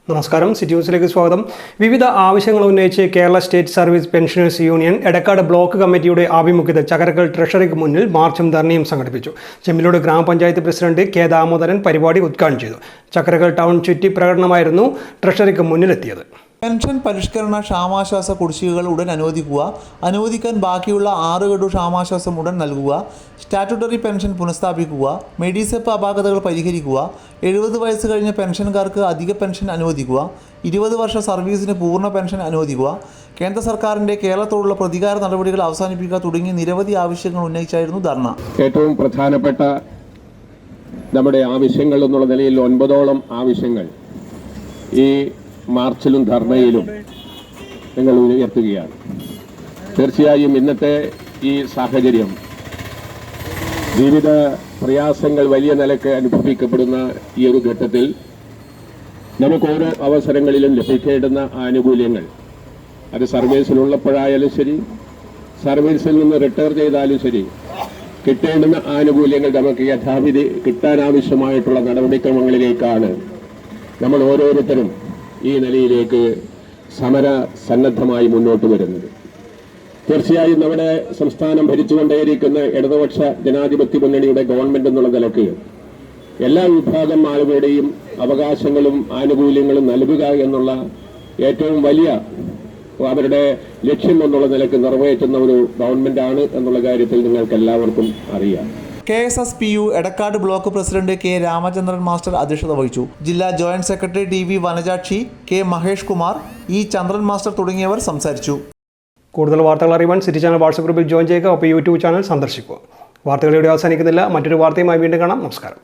നമസ്കാരം, സിറ്റി ന്യൂസിലേക്ക് സ്വാഗതം. വിവിധ ആവശ്യങ്ങൾ ഉന്നയിച്ച് Kerala state service pensioners union Edakkad block കമ്മിറ്റിയുടെ ആഭിമുഖ്യത്തിൽ ചകരകൽ ട്രഷറിക്ക് മുന്നിൽ മാർച്ചും ധർണയും സംഘടിപ്പിച്ചു. ചെമ്മിലോട് ഗ്രാമപഞ്ചായത്ത് പ്രസിഡന്റ് കെ ദാമോദരൻ പരിപാടി ഉദ്ഘാടനം ചെയ്തു. ചകരകൽ ടൗൺ ചുറ്റി പ്രകടനമായിരുന്നു ട്രഷറിക്ക് മുന്നിലെത്തിയത്. പെൻഷൻ പരിഷ്കരണ ക്ഷാമാശ്വാസ കുടിശ്ശികകൾ ഉടൻ അനുവദിക്കാൻ ബാക്കിയുള്ള 6 ഗഡു ക്ഷാമാശ്വാസം ഉടൻ നൽകുക, സ്റ്റാറ്റ്യൂട്ടറി പെൻഷൻ പുനഃസ്ഥാപിക്കുക, മെഡിസെപ്പ് അപാകതകൾ പരിഹരിക്കുക, 70 വയസ്സ് കഴിഞ്ഞ പെൻഷൻകാർക്ക് അധിക പെൻഷൻ അനുവദിക്കുക, 20 വർഷ സർവീസിന് പൂർണ്ണ പെൻഷൻ അനുവദിക്കുക, കേന്ദ്ര സർക്കാരിൻ്റെ കേരളത്തോടുള്ള പ്രതികാര നടപടികൾ അവസാനിപ്പിക്കുക തുടങ്ങി നിരവധി ആവശ്യങ്ങൾ ഉന്നയിച്ചായിരുന്നു ധർണ. ഏറ്റവും പ്രധാനപ്പെട്ട നമ്മുടെ ആവശ്യങ്ങൾ എന്നുള്ള നിലയിൽ 9ഓളം ആവശ്യങ്ങൾ ഈ മാർച്ചിലും ധർണയിലും നിങ്ങൾ ഉയർത്തുകയാണ്. തീർച്ചയായും ഇന്നത്തെ ഈ സാഹചര്യം, വിവിധ പ്രയാസങ്ങൾ വലിയ നിലക്ക് അനുഭവിക്കപ്പെടുന്ന ഈ ഒരു ഘട്ടത്തിൽ നമുക്ക് ഓരോ അവസരങ്ങളിലും ലഭിക്കേണ്ടുന്ന ആനുകൂല്യങ്ങൾ, അത് സർവീസിലുള്ളപ്പോഴായാലും ശരി, സർവീസിൽ നിന്ന് റിട്ടയർ ചെയ്താലും ശരി, കിട്ടേണ്ടുന്ന ആനുകൂല്യങ്ങൾ നമുക്ക് യഥാവിധി കിട്ടാനാവശ്യമായിട്ടുള്ള നടപടിക്രമങ്ങളിലേക്കാണ് നമ്മൾ ഓരോരുത്തരും ഈ നിലയിലേക്ക് സമര സന്നദ്ധമായി മുന്നോട്ട് വരുന്നത്. തീർച്ചയായും നമ്മുടെ സംസ്ഥാനം ഭരിച്ചുകൊണ്ടേയിരിക്കുന്ന ഇടതുപക്ഷ ജനാധിപത്യ മുന്നണിയുടെ ഗവൺമെന്റ് എന്നുള്ള നിലക്ക് എല്ലാ വിഭാഗം ആളുകളുടെയും അവകാശങ്ങളും ആനുകൂല്യങ്ങളും നൽകുക എന്നുള്ള ഏറ്റവും വലിയ അവരുടെ ലക്ഷ്യം എന്നുള്ള നിലക്ക് നിറവേറ്റുന്ന ഒരു ഗവൺമെന്റാണ് എന്നുള്ള കാര്യത്തിൽ നിങ്ങൾക്ക് എല്ലാവർക്കും അറിയാം. KSSPU Edakkad block president K Ramachandran master അധ്യക്ഷത വഹിച്ചു. ജില്ലാ joint secretary DV Vanajakshi, K Mahesh Kumar, E Chandran master തുടങ്ങിയവർ സംസാരിച്ചു. കൂടുതൽ വാർത്തകൾ അറിയാൻ സിറ്റി ചാനൽ വാട്സ്ആപ്പ് ഗ്രൂപ്പിൽ ജോയിൻ ചെയ്യുക. ഒപ്പം യൂട്യൂബ് ചാനൽ സന്ദർശിക്കുക. വാർത്തകൾ ഇവിടെ അവസാനിക്കുന്നില്ല. മറ്റൊരു വാർത്തയുമായി വീണ്ടും കാണാം. നമസ്കാരം.